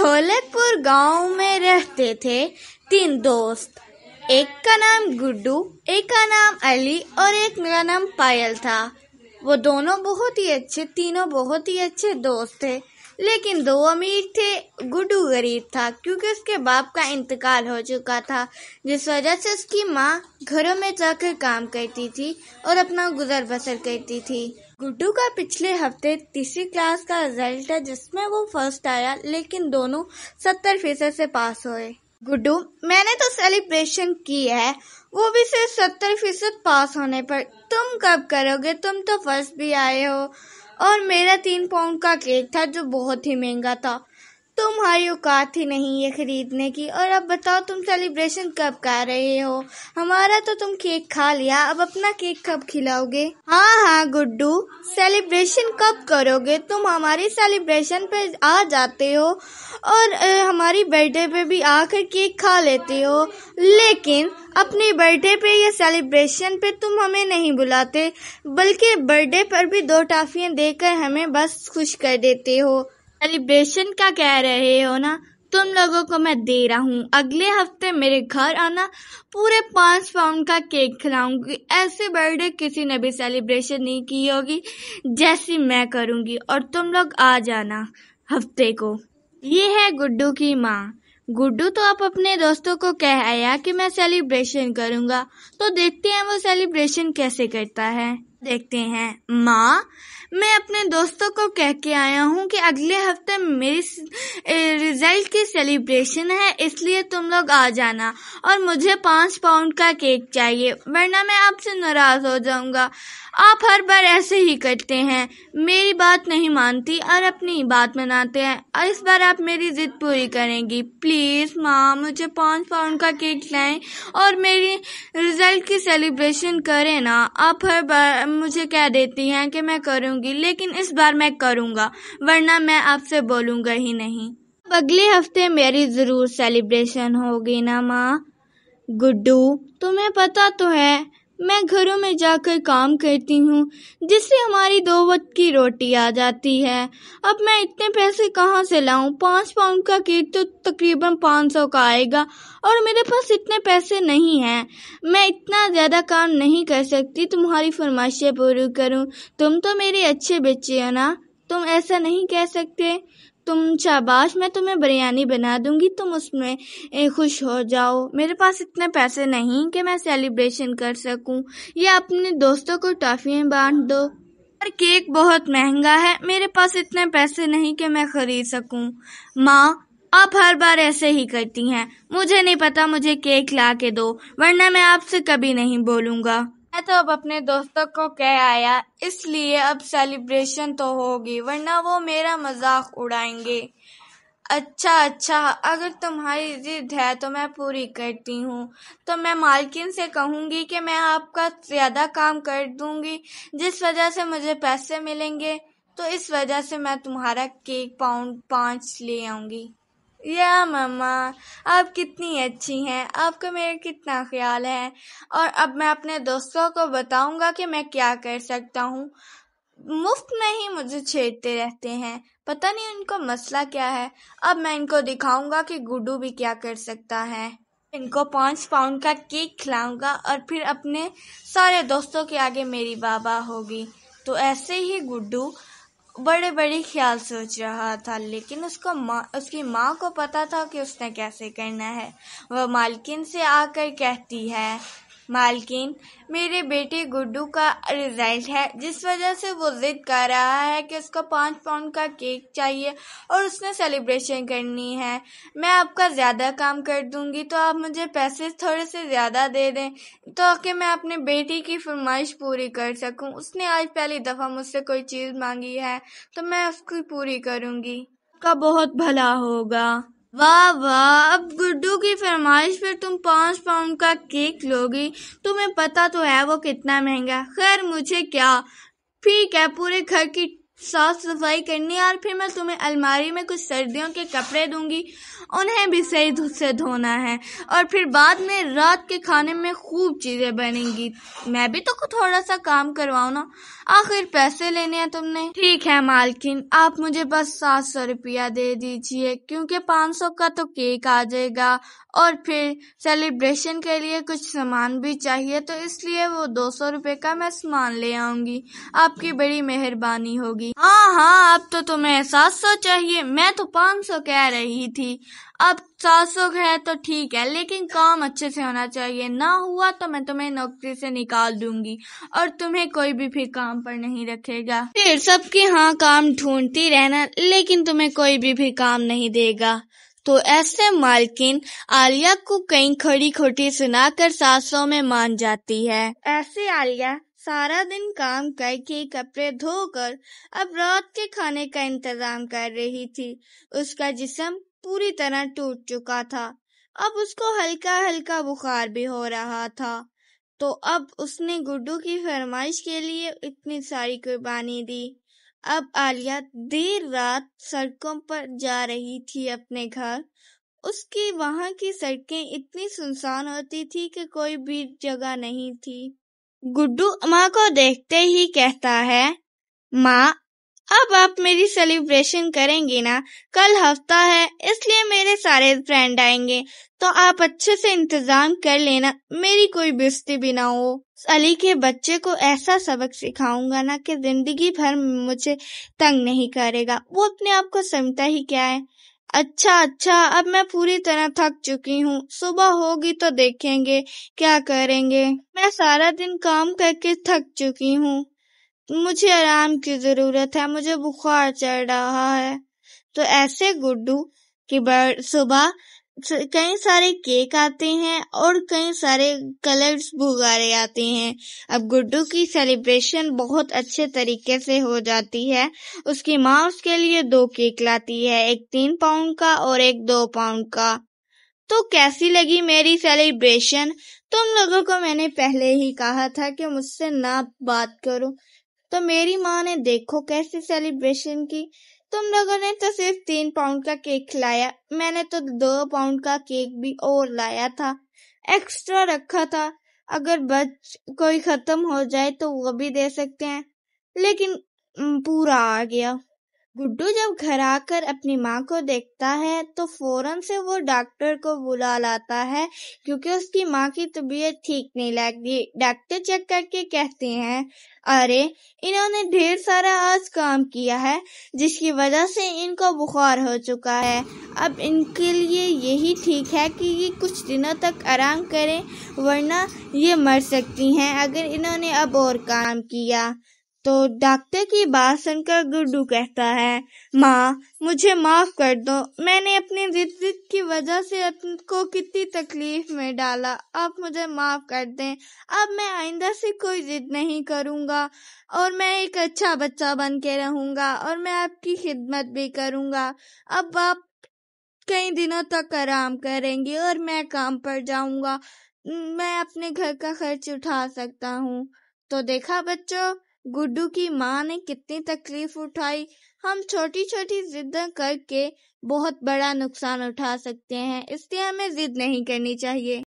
ढोलक पुर गांव में रहते थे 3 दोस्त। एक का नाम गुड्डू, एक का नाम अली और एक का नाम पायल था। वो तीनों बहुत ही अच्छे दोस्त थे, लेकिन 2 अमीर थे। गुड्डू गरीब था क्योंकि उसके बाप का इंतकाल हो चुका था, जिस वजह से उसकी माँ घरों में जाकर काम करती थी और अपना गुजर बसर करती थी। गुड्डू का पिछले हफ्ते 3री क्लास का रिजल्ट है, जिसमें वो फर्स्ट आया, लेकिन दोनों 70% से पास हुए। गुड्डू, मैंने तो सेलिब्रेशन की है, वो भी सिर्फ 70% पास होने पर। तुम कब करोगे? तुम तो फर्स्ट भी आए हो। और मेरा 3 पाउंड का केक था जो बहुत ही महंगा था। तुम्हारी औकात ही नहीं ये खरीदने की। और अब बताओ, तुम सेलिब्रेशन कब कर रहे हो? हमारा तो तुम केक खा लिया, अब अपना केक कब खिलाओगे? हाँ गुड्डू, सेलिब्रेशन कब करोगे? तुम हमारी सेलिब्रेशन पे आ जाते हो और हमारी बर्थडे पे भी आकर केक खा लेते हो, लेकिन अपनी बर्थडे पे या सेलिब्रेशन पे तुम हमें नहीं बुलाते, बल्कि बर्थडे पर भी 2 टॉफियां देकर हमें बस खुश कर देते हो। सेलिब्रेशन का कह रहे हो ना? तुम लोगों को मैं दे रहा हूँ। अगले हफ्ते मेरे घर आना, पूरे 5 पाउंड का केक खिलाऊंगी। ऐसे बर्थडे किसी ने भी सेलिब्रेशन नहीं की होगी जैसी मैं करूंगी, और तुम लोग आ जाना हफ्ते को। ये है गुड्डू की माँ। गुड्डू तो अब अपने दोस्तों को कह आया कि मैं सेलिब्रेशन करूंगा, तो देखते हैं वो सेलिब्रेशन कैसे करता है। देखते हैं। माँ, मैं अपने दोस्तों को कह के आया हूँ कि अगले हफ्ते मेरी रिजल्ट की सेलिब्रेशन है, इसलिए तुम लोग आ जाना, और मुझे 5 पाउंड का केक चाहिए, वरना मैं आपसे नाराज हो जाऊंगा। आप हर बार ऐसे ही करते हैं, मेरी बात नहीं मानती और अपनी बात मनाते हैं, और इस बार आप मेरी जिद पूरी करेंगी। प्लीज माँ, मुझे 5 पाउंड का केक लाएं और मेरी रिजल्ट की सेलिब्रेशन करें ना। आप हर बार मुझे कह देती हैं कि मैं करूंगी, लेकिन इस बार मैं करूंगा, वरना मैं आपसे बोलूंगा ही नहीं। अगले हफ्ते मेरी जरूर सेलिब्रेशन होगी ना माँ? गुड्डू, तुम्हें पता तो है मैं घरों में जाकर काम करती हूँ, जिससे हमारी 2 वक्त की रोटी आ जाती है। अब मैं इतने पैसे कहाँ से लाऊं? 5 पाउंड का केक तो तकरीबन 500 का आएगा, और मेरे पास इतने पैसे नहीं हैं। मैं इतना ज्यादा काम नहीं कर सकती तुम्हारी फरमाइशें पूरी करूं। तुम तो मेरे अच्छे बच्चे हो ना, तुम ऐसा नहीं कह सकते। तुम शाबाश, मैं तुम्हें बिरयानी बना दूंगी, तुम उसमें खुश हो जाओ। मेरे पास इतने पैसे नहीं कि मैं सेलिब्रेशन कर सकूं, या अपने दोस्तों को टॉफियां बांट दो। और केक बहुत महंगा है, मेरे पास इतने पैसे नहीं कि मैं खरीद सकूं। माँ, आप हर बार ऐसे ही करती हैं। मुझे नहीं पता, मुझे केक ला के दो, वरना मैं आपसे कभी नहीं बोलूंगा। मैं तो अब अपने दोस्तों को कह आया, इसलिए अब सेलिब्रेशन तो होगी, वरना वो मेरा मजाक उड़ाएंगे। अच्छा, अगर तुम्हारी जिद है तो मैं पूरी करती हूँ। तो मैं मालकिन से कहूँगी कि मैं आपका ज्यादा काम कर दूंगी, जिस वजह से मुझे पैसे मिलेंगे, तो इस वजह से मैं तुम्हारा केक पाउंड 5 ले आऊंगी। या मम्मा, आप कितनी अच्छी हैं, आपका मेरा कितना ख्याल है। और अब मैं अपने दोस्तों को बताऊंगा कि मैं क्या कर सकता हूँ। मुफ्त में ही मुझे छेड़ते रहते हैं, पता नहीं उनको मसला क्या है। अब मैं इनको दिखाऊंगा कि गुड्डू भी क्या कर सकता है। इनको 5 पाउंड का केक खिलाऊंगा और फिर अपने सारे दोस्तों के आगे मेरी बाबा होगी। तो ऐसे ही गुड्डू बड़े ख्याल सोच रहा था, लेकिन उसकी माँ को पता था कि उसने कैसे करना है। वह मालकिन से आकर कहती है, मालकिन, मेरे बेटे गुड्डू का रिजल्ट है, जिस वजह से वो जिद कर रहा है कि उसको 5 पाउंड का केक चाहिए और उसने सेलिब्रेशन करनी है। मैं आपका ज्यादा काम कर दूंगी, तो आप मुझे पैसे थोड़े से ज्यादा दे दें, ताकि मैं अपने बेटी की फरमाइश पूरी कर सकूं। उसने आज पहली दफा मुझसे कोई चीज मांगी है, तो मैं उसकी पूरी करूंगी। आपका बहुत भला होगा। वाह, अब गुड्डू की फरमाइश पर तुम 5 पाउंड का केक लोगी? तुम्हें पता तो है वो कितना महंगा। खैर, मुझे क्या, ठीक है, पूरे घर की صاف صفائی کرنی ہے اور پھر میں تمہیں الماری میں کچھ سردیوں کے کپڑے دوں گی، انہیں بھی صحیح سے دھونا ہے، اور پھر بعد میں رات کے کھانے میں خوب چیزیں بنیں گی۔ میں بھی تو تھوڑا سا کام کرواؤں نا، آخر پیسے لینے ہیں تم نے۔ ٹھیک ہے مالکن، آپ مجھے بس 700 روپیہ دے دیجئے، کیونکہ 500 کا تو کیک آ جائے گا اور پھر سیلیبریشن کے لیے کچھ سامان بھی چاہیے، تو اس لیے وہ 200 روپے کا میں سامان لے آؤں گی۔ آپ کی بڑی مہربانی ہوگی۔ ہاں اب تو تمہیں 700 چاہیے، میں تو 500 کہہ رہی تھی۔ اب 700 ہے تو ٹھیک ہے، لیکن کام اچھے سے ہونا چاہیے، نہ ہوا تو میں تمہیں نوکری سے نکال دوں گی اور تمہیں کوئی بھی پھر کام پر نہیں رکھے گا۔ پھر سب کے ہاں کام ڈھونڈتی رہنا، لیکن تمہیں کوئی بھی کام نہیں دے گا۔ تو ایسے مالکن عالیہ کو کہیں کھڑی کھوٹی سنا کر 700 میں مان جاتی ہے۔ ایسے عالیہ سارا دن کام کر کے کپڑے دھو کر اب رات کے کھانے کا انتظام کر رہی تھی۔ اس کا جسم پوری طرح ٹوٹ چکا تھا، اب اس کو ہلکا ہلکا بخار بھی ہو رہا تھا، تو اب اس نے گڈو کی فرمائش کے لیے اتنی ساری قربانی دی۔ اب عالیہ دیر رات سڑکوں پر جا رہی تھی اپنے گھر۔ اس کی وہاں کی سڑکیں اتنی سنسان ہوتی تھی کہ کوئی بھی جگہ نہیں تھی۔ گڈو ماں کو دیکھتے ہی کہتا ہے، ماں اب آپ میری سیلیبریشن کریں گی نا؟ کل ہفتہ ہے، اس لیے میرے سارے فرینڈ آئیں گے، تو آپ اچھے سے انتظام کر لینا، میری کوئی بےعزتی بھی نہ ہو۔ علی کے بچے کو ایسا سبق سکھاؤں گا نا کہ زندگی بھر مجھے تنگ نہیں کرے گا، وہ اپنے آپ کو سمجھتا ہی کیا ہے۔ اچھا اب میں پوری طرح تھک چکی ہوں، صبح ہوگی تو دیکھیں گے کیا کریں گے۔ میں سارا دن کام کر کے تھک چکی ہوں، مجھے آرام کی ضرورت ہے، مجھے بخار چڑھ رہا ہے۔ تو ایسے گڈو کی صبح کئی سارے کیک آتے ہیں اور کئی سارے کلرز بھگارے آتے ہیں۔ اب گڈو کی سیلیبریشن بہت اچھے طریقے سے ہو جاتی ہے۔ اس کی ماں اس کے لیے 2 کیک لاتی ہے، ایک 3 پاؤنڈ کا اور ایک 2 پاؤنڈ کا۔ تو کیسی لگی میری سیلیبریشن؟ تم لوگوں کو میں نے پہلے ہی کہا تھا کہ مجھ سے نہ بات کرو، تو میری ماں نے دیکھو کیسی سیلیبریشن کی۔ تم لوگوں نے تو صرف 3 پاؤنڈ کا کیک کھلایا، میں نے تو 2 پاؤنڈ کا کیک بھی اور لایا تھا، ایکسٹرا رکھا تھا، اگر کوئی ختم ہو جائے تو وہ بھی دے سکتے ہیں، لیکن پورا آ گیا۔ گڈو جب گھر آ کر اپنی ماں کو دیکھتا ہے تو فوراً سے وہ ڈاکٹر کو بلا لاتا ہے، کیونکہ اس کی ماں کی طبیعت ٹھیک نہیں لگتی۔ ڈاکٹر چیک کر کے کہتے ہیں، ارے انہوں نے ڈھیر سارا آج کام کیا ہے، جس کی وجہ سے ان کو بخار ہو چکا ہے، اب ان کے لیے یہی ٹھیک ہے کہ یہ کچھ دنوں تک آرام کریں، ورنہ یہ مر سکتی ہیں اگر انہوں نے اب اور کام کیا۔ تو ڈاکٹر کی بات سن کر گڈو کہتا ہے، ماں مجھے معاف کر دو، میں نے اپنی ضد کی وجہ سے آپ کو کتنی تکلیف میں ڈالا، آپ مجھے معاف کر دیں، اب میں آئندہ سے کوئی ضد نہیں کروں گا اور میں ایک اچھا بچہ بن کے رہوں گا اور میں آپ کی خدمت بھی کروں گا۔ اب آپ کئی دنوں تک آرام کریں گے اور میں کام پر جاؤں گا، میں اپنے گھر کا خرچ اٹھا سکتا ہوں۔ تو دیکھا بچوں، گڈو کی ماں نے کتنی تکلیف اٹھائی۔ ہم چھوٹی چھوٹی ضدیں کر کے بہت بڑا نقصان اٹھا سکتے ہیں، اس لیے ہمیں ضد نہیں کرنی چاہیے۔